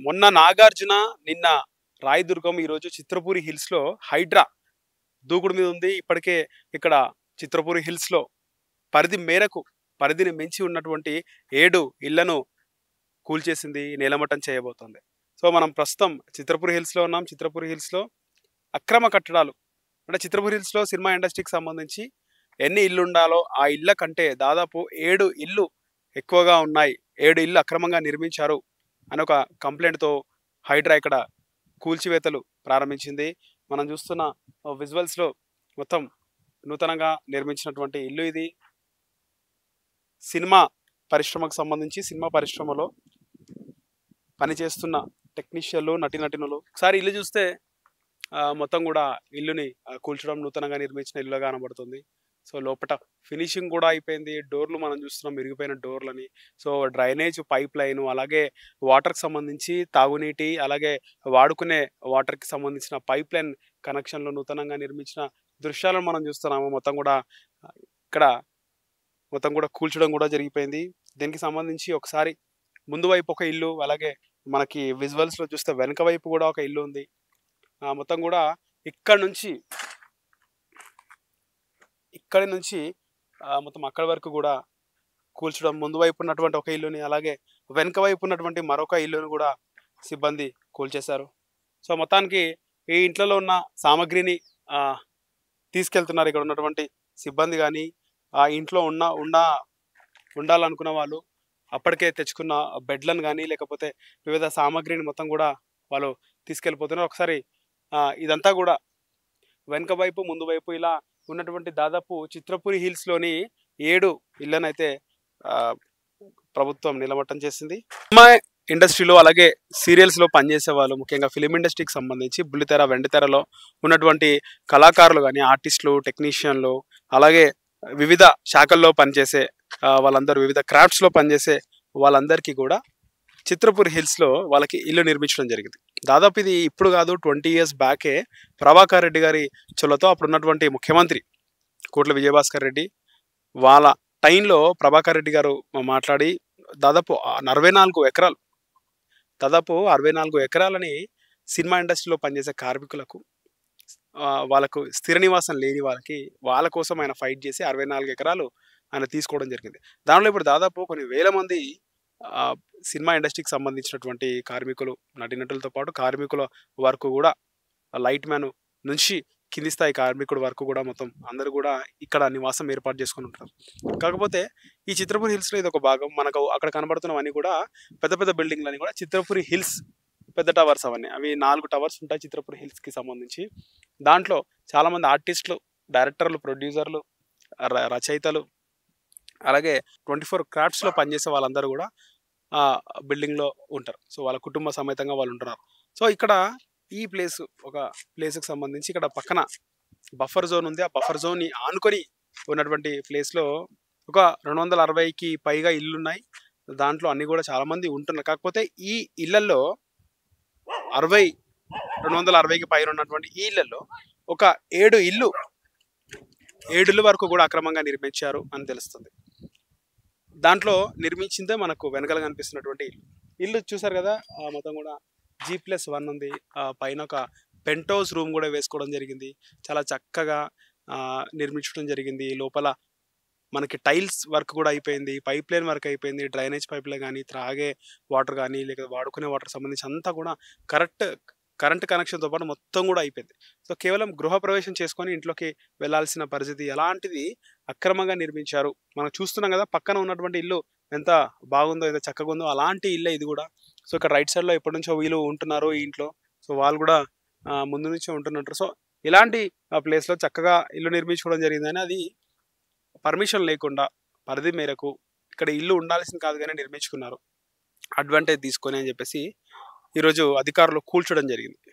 మొన్న నాగార్జున, నిన్న రాయదుర్గం, ఈరోజు చిత్రపూరి హిల్స్‌లో హైడ్రా దూకుడు మీద ఉంది. ఇప్పటికే ఇక్కడ చిత్రపూరి హిల్స్‌లో పరిధిని మించి ఉన్నటువంటి 7 ఇళ్లను కూల్చేసింది, నేలమట్టం చేయబోతోంది. సో, మనం ప్రస్తుతం చిత్రపూరి హిల్స్‌లో ఉన్నాం. చిత్రపూరి హిల్స్‌లో అక్రమ కట్టడాలు అంటే చిత్రపూరి హిల్స్‌లో సినిమా ఇండస్ట్రీకి సంబంధించి ఎన్ని ఇళ్లుండాలో ఆ ఇళ్ల కంటే దాదాపు 7 ఇళ్ళు ఎక్కువగా ఉన్నాయి. 7 ఇళ్ళు అక్రమంగా నిర్మించారు అని ఒక కంప్లెయింట్‌తో హైడ్రా ఇక్కడ కూల్చివేతలు ప్రారంభించింది. మనం చూస్తున్న విజువల్స్‌లో మొత్తం నూతనంగా నిర్మించినటువంటి ఇల్లు ఇది. సినిమా పరిశ్రమకు సంబంధించి సినిమా పరిశ్రమలో పనిచేస్తున్న టెక్నీషియన్లు, నటీనటులు ఒకసారి ఇల్లు చూస్తే మొత్తం కూడా ఇల్లుని కూల్చడం, నూతనంగా నిర్మించిన ఇల్లుగా కనబడుతుంది. సో, లోపట ఫినిషింగ్ కూడా అయిపోయింది. డోర్లు మనం చూస్తున్నాం, విరిగిపోయిన డోర్లని. సో, డ్రైనేజ్ పైప్ లైను, అలాగే వాటర్‌కి సంబంధించి తాగునీటి, అలాగే వాడుకునే వాటర్‌కి సంబంధించిన పైప్ లైన్ కనెక్షన్‌లు నూతనంగా నిర్మించిన దృశ్యాలను మనం చూస్తున్నాము. ఇక్కడ మొత్తం కూడా కూల్చడం కూడా జరిగిపోయింది. దీనికి సంబంధించి ఒకసారి ముందు వైపు ఒక ఇల్లు, అలాగే మనకి విజువల్స్‌లో చూస్తే వెనక వైపు కూడా ఒక ఇల్లు ఉంది. మొత్తం కూడా ఇక్కడి నుంచి మొత్తం అక్కడి వరకు కూడా కూల్చడం, ముందు వైపు ఉన్నటువంటి ఒక ఇల్లుని, అలాగే వెనక వైపు ఉన్నటువంటి మరొక ఇల్లుని కూడా సిబ్బంది కూల్చేశారు. సో, మొత్తానికి ఈ ఇంట్లలో ఉన్న సామగ్రిని తీసుకెళ్తున్నారు ఇక్కడ ఉన్నటువంటి సిబ్బంది గానీ, ఆ ఇంట్లో ఉండాలనుకున్న వాళ్ళు అప్పటికే తెచ్చుకున్న బెడ్లను గానీ, లేకపోతే వివిధ సామగ్రిని మొత్తం కూడా వాళ్ళు తీసుకెళ్ళిపోతున్నారు. ఒకసారి ఇదంతా కూడా వెనక వైపు, ముందు వైపు ఇలా ఉన్నటువంటి దాదాపు చిత్రపూరి హిల్స్‌లోని 7 ఇళ్లనైతే ప్రభుత్వం నిలమట్టం చేసింది. సినిమా ఇండస్ట్రీలో, అలాగే సీరియల్స్‌లో పనిచేసే వాళ్ళు, ముఖ్యంగా ఫిల్మ్ ఇండస్ట్రీకి సంబంధించి బుల్లితెర, వెండితెరలో ఉన్నటువంటి కళాకారులు గానీ, ఆర్టిస్టులు, టెక్నీషియన్లు, అలాగే వివిధ శాఖల్లో పనిచేసే వాళ్ళందరూ, వివిధ క్రాఫ్ట్స్‌లో పనిచేసే వాళ్ళందరికీ కూడా చిత్రపూరి హిల్స్‌లో వాళ్ళకి ఇల్లు నిర్మించడం జరిగింది. దాదాపు ఇది ఇప్పుడు కాదు, 20 ఇయర్స్ బ్యాకే ప్రభాకర్ రెడ్డి గారి చొరవతో అప్పుడున్నటువంటి ముఖ్యమంత్రి కోట్ల విజయభాస్కర్ రెడ్డి వాళ్ళ టైంలో ప్రభాకర్ రెడ్డి గారు మాట్లాడి దాదాపు 64 ఎకరాలని సినిమా ఇండస్ట్రీలో పనిచేసే కార్మికులకు, వాళ్ళకు స్థిర నివాసం లేని వాళ్ళ కోసం ఆయన ఫైట్ చేసి 64 ఎకరాలు ఆయన తీసుకోవడం జరిగింది. దానిలో ఇప్పుడు దాదాపు కొన్ని వేల మంది సినిమా ఇండస్ట్రీకి సంబంధించినటువంటి కార్మికులు, నటీనటులతో పాటు కార్మికుల వరకు కూడా, లైట్ మ్యాన్ నుంచి కింది స్థాయి కార్మికుడి వరకు కూడా మొత్తం అందరూ కూడా ఇక్కడ నివాసం ఏర్పాటు చేసుకొని ఉంటారు. కాకపోతే ఈ చిత్రపూరి హిల్స్‌లో ఇది ఒక భాగం. మనకు అక్కడ కనబడుతున్నవన్నీ కూడా పెద్ద పెద్ద బిల్డింగ్‌లన్నీ కూడా చిత్రపూరి హిల్స్ పెద్ద టవర్స్ అవన్నీ. అవి 4 టవర్స్ ఉంటాయి చిత్రపూరి హిల్స్‌కి సంబంధించి. దాంట్లో చాలామంది ఆర్టిస్టులు, డైరెక్టర్లు, ప్రొడ్యూసర్లు, రచయితలు, అలాగే 24 క్రాఫ్ట్స్‌లో పనిచేసే వాళ్ళందరూ కూడా బిల్డింగ్‌లో ఉంటారు. సో, వాళ్ళ కుటుంబ సమేతంగా వాళ్ళు ఉంటున్నారు. సో, ఇక్కడ ఈ ఒక ప్లేస్‌కి సంబంధించి ఇక్కడ పక్కన బఫర్ జోన్ ఉంది. ఆ బఫర్ జోన్‌ని ఆనుకొని ఉన్నటువంటి ప్లేస్‌లో ఒక 260కి పైగా ఇళ్ళున్నాయి. దాంట్లో అన్ని కూడా చాలామంది ఉంటున్నారు. కాకపోతే ఈ ఇళ్లల్లో 260కి పైన ఉన్నటువంటి ఈ ఇళ్లల్లో ఒక 7 ఇళ్ళు వరకు కూడా అక్రమంగా నిర్మించారు అని తెలుస్తుంది. దాంట్లో నిర్మించిందే మనకు వెనకాల కనిపిస్తున్నటువంటి ఇల్లు చూసారు కదా. మొత్తం కూడా G+1 ఉంది. పైన ఒక పెంట్ హౌస్ రూమ్ కూడా వేసుకోవడం జరిగింది. చాలా చక్కగా నిర్మించడం జరిగింది. లోపల మనకి టైల్స్ వర్క్ కూడా అయిపోయింది, పైప్ లైన్ వర్క్ అయిపోయింది, డ్రైనేజ్ పైప్ లైన్ కానీ, త్రాగే వాటర్ కానీ, లేక వాడుకునే వాటర్ సంబంధించి అంతా కూడా కరెంట్ కనెక్షన్తో పాటు మొత్తం కూడా అయిపోయింది. సో, కేవలం గృహప్రవేశం చేసుకొని ఇంట్లోకి వెళ్ళాల్సిన పరిస్థితి, ఎలాంటిది అక్రమంగా నిర్మించారు. మనం చూస్తున్నాం కదా, పక్కన ఉన్నటువంటి ఇల్లు ఎంత బాగుందో, ఎంత చక్కగా ఉందో అలాంటి ఇల్లే ఇది కూడా. సో, ఇక్కడ రైట్ సైడ్లో ఎప్పటి నుంచో వీళ్ళు ఉంటున్నారు ఈ ఇంట్లో. సో, వాళ్ళు కూడా ముందు నుంచే ఉంటున్నట్టు. సో, ఇలాంటి ప్లేస్లో చక్కగా ఇల్లు నిర్మించుకోవడం జరిగిందని, అది పర్మిషన్ లేకుండా పరిధి మేరకు ఇక్కడ ఇల్లు ఉండాల్సింది కాదు కానీ నిర్మించుకున్నారు, అడ్వాంటేజ్ తీసుకొని అని చెప్పేసి ఈరోజు అధికారులు కూల్చడం జరిగింది.